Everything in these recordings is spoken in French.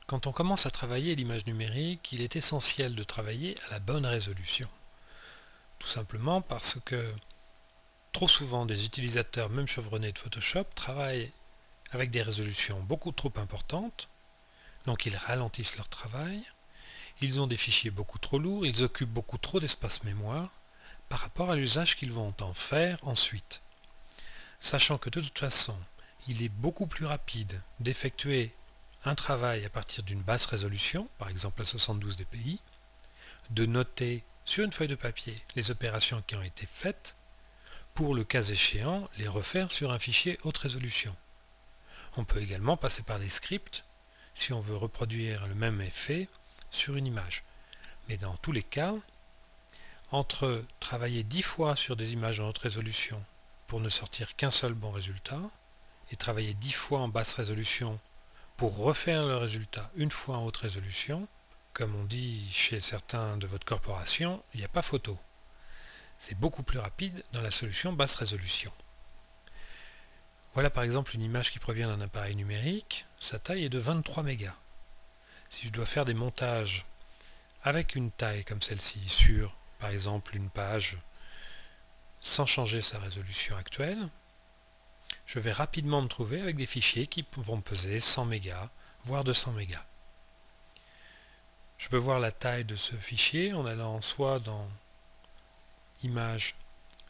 Quand on commence à travailler l'image numérique, il est essentiel de travailler à la bonne résolution. Tout simplement parce que trop souvent des utilisateurs, même chevronnés de Photoshop, travaillent avec des résolutions beaucoup trop importantes, donc ils ralentissent leur travail, ils ont des fichiers beaucoup trop lourds, ils occupent beaucoup trop d'espace mémoire par rapport à l'usage qu'ils vont en faire ensuite. Sachant que de toute façon, il est beaucoup plus rapide d'effectuer un travail à partir d'une basse résolution, par exemple à 72 dpi, de noter sur une feuille de papier les opérations qui ont été faites, pour le cas échéant les refaire sur un fichier haute résolution. On peut également passer par des scripts si on veut reproduire le même effet sur une image. Mais dans tous les cas, entre travailler 10 fois sur des images en haute résolution pour ne sortir qu'un seul bon résultat, et travailler 10 fois en basse résolution pour refaire le résultat une fois en haute résolution, comme on dit chez certains de votre corporation, il n'y a pas photo. C'est beaucoup plus rapide dans la solution basse résolution. Voilà par exemple une image qui provient d'un appareil numérique, sa taille est de 23 mégas. Si je dois faire des montages avec une taille comme celle-ci sur par exemple une page sans changer sa résolution actuelle, je vais rapidement me trouver avec des fichiers qui vont peser 100 mégas, voire 200 mégas. Je peux voir la taille de ce fichier en allant soit dans Image,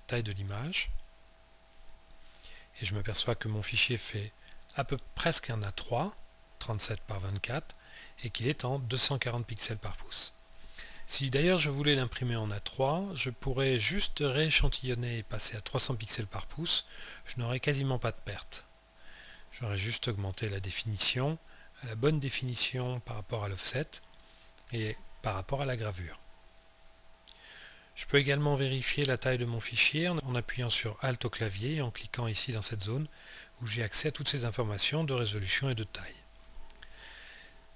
taille de l'image, et je m'aperçois que mon fichier fait à peu presque un A3, 37 par 24, et qu'il est en 240 pixels par pouce. Si d'ailleurs je voulais l'imprimer en A3, je pourrais juste rééchantillonner et passer à 300 pixels par pouce, je n'aurais quasiment pas de perte. J'aurais juste augmenté la définition à la bonne définition par rapport à l'offset et par rapport à la gravure. Je peux également vérifier la taille de mon fichier en appuyant sur Alt au clavier et en cliquant ici dans cette zone où j'ai accès à toutes ces informations de résolution et de taille.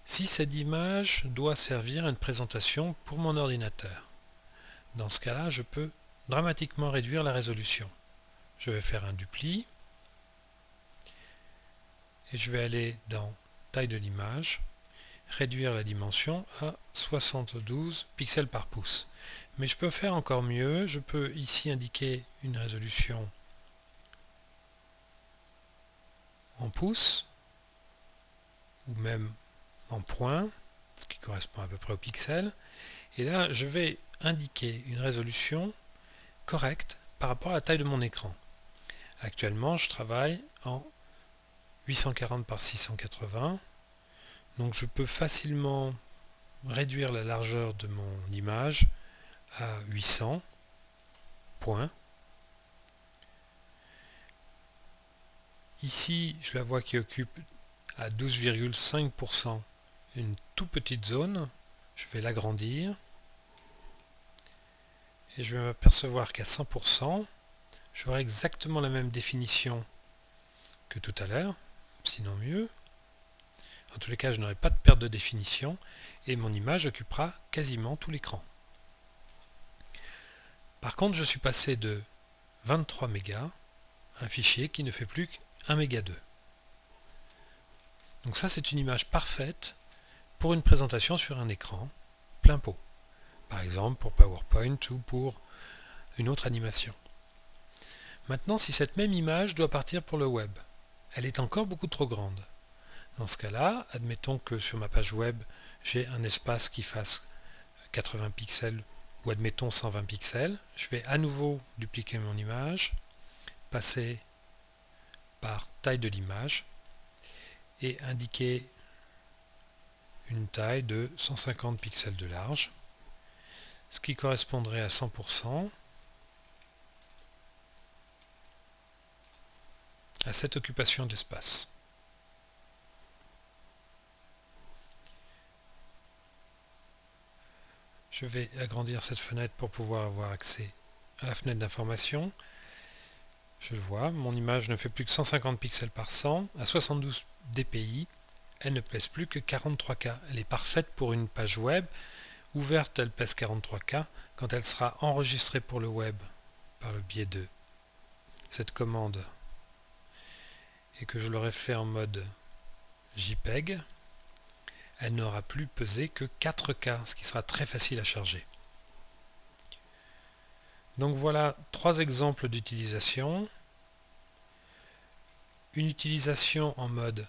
Si cette image doit servir à une présentation pour mon ordinateur, dans ce cas-là, je peux dramatiquement réduire la résolution. Je vais faire un dupli et je vais aller dans taille de l'image, réduire la dimension à 72 pixels par pouce. Mais je peux faire encore mieux, je peux ici indiquer une résolution en pouces ou même en points, ce qui correspond à peu près au pixel. Et là, je vais indiquer une résolution correcte par rapport à la taille de mon écran. Actuellement, je travaille en 840 par 680, donc je peux facilement réduire la largeur de mon image à 800 points. Ici, je la vois qui occupe à 12,5% une toute petite zone. Je vais l'agrandir et je vais m'apercevoir qu'à 100%, j'aurai exactement la même définition que tout à l'heure, sinon mieux. En tous les cas, je n'aurai pas de perte de définition et mon image occupera quasiment tout l'écran. Par contre, je suis passé de 23 mégas à un fichier qui ne fait plus qu'1 méga 2. Donc ça, c'est une image parfaite pour une présentation sur un écran plein pot. Par exemple pour PowerPoint ou pour une autre animation. Maintenant, si cette même image doit partir pour le web, elle est encore beaucoup trop grande. Dans ce cas-là, admettons que sur ma page web, j'ai un espace qui fasse 80 pixels ou admettons 120 pixels. Je vais à nouveau dupliquer mon image, passer par taille de l'image et indiquer une taille de 150 pixels de large, ce qui correspondrait à 100% à cette occupation d'espace. Je vais agrandir cette fenêtre pour pouvoir avoir accès à la fenêtre d'information. Je le vois, mon image ne fait plus que 150 pixels par 100. À 72 dpi, elle ne pèse plus que 43K. Elle est parfaite pour une page web. Ouverte, elle pèse 43K. Quand elle sera enregistrée pour le web par le biais de cette commande et que je l'aurai fait en mode JPEG, elle n'aura plus pesé que 4K, ce qui sera très facile à charger. Donc voilà 3 exemples d'utilisation. Une utilisation en mode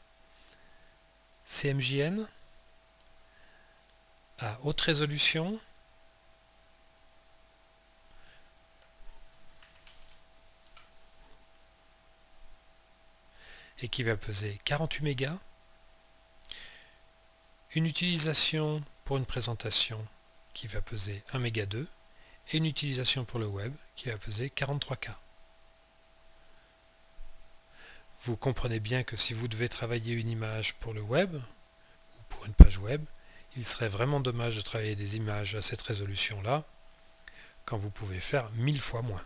CMJN à haute résolution, et qui va peser 48 mégas. Une utilisation pour une présentation qui va peser 1 méga 2 et une utilisation pour le web qui va peser 43K. Vous comprenez bien que si vous devez travailler une image pour le web ou pour une page web, il serait vraiment dommage de travailler des images à cette résolution-là quand vous pouvez faire 1000 fois moins.